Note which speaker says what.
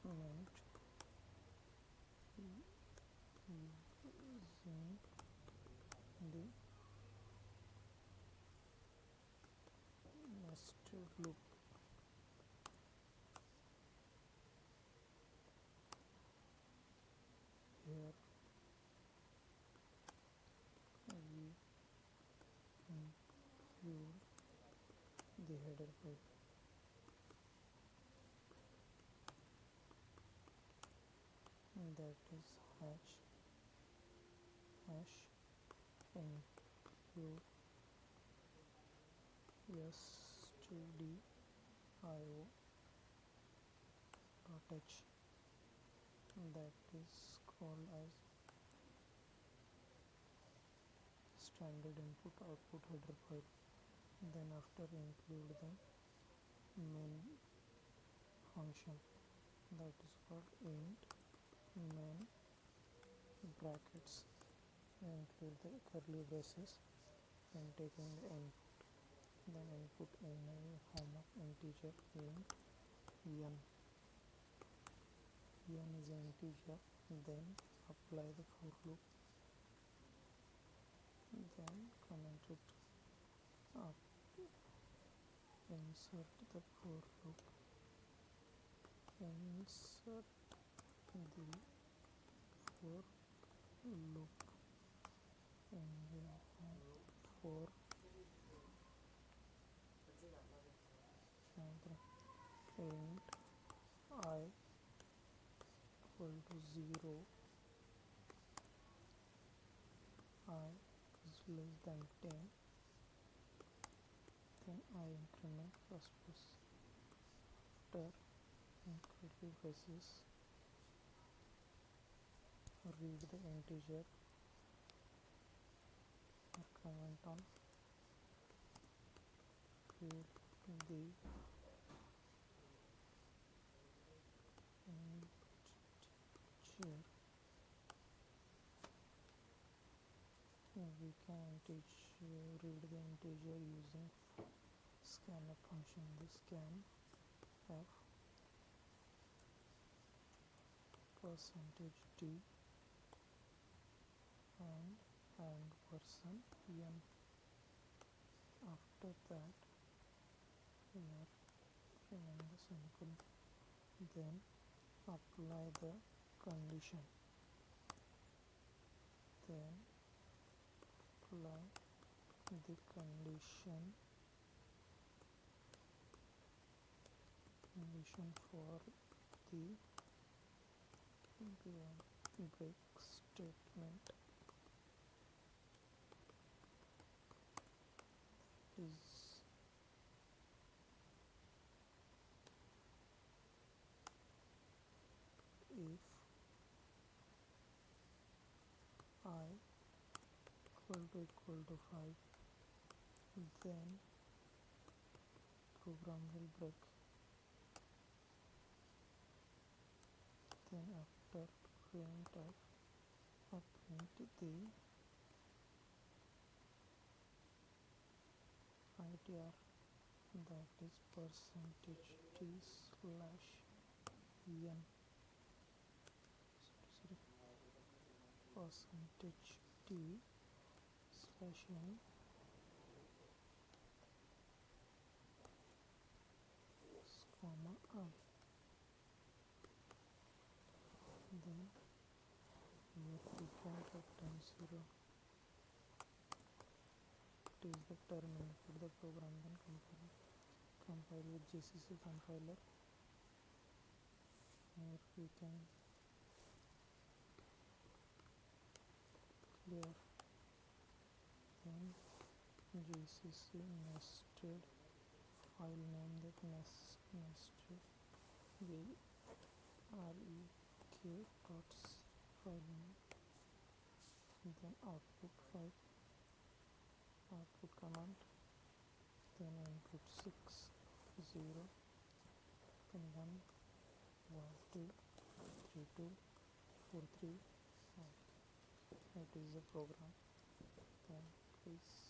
Speaker 1: statement using the nested loop. Here we include the header file, that is hash include stdio.h, that is called as standard input output header file. Then after include the main function, that is called int main brackets, include the curly braces and taking the input, then input in a form of integer int n is an integer, then apply the for loop, then comment it up, insert the for loop, insert the for loop in the for int I equal to 0, I is less than 10, then I increment first plus. After curly braces, read the integer or comment on, read the integer. We can read the integer using scanf function. The scanf %d and person n. After that we are remaining the simple, then apply the condition, then apply the condition for the break statement, is if I equal to 5, then program will break. Then after printf, print the ITR, that is %t/n, %t/n, comma I. Then here we can put 10 0. It is the terminal for the program. Then compile with GCC compiler. Here we can clear, then GCC nested file name, that nested file name, then output command, then input 6 0, and then 1 2 3 2 4 3. That is the program. Then please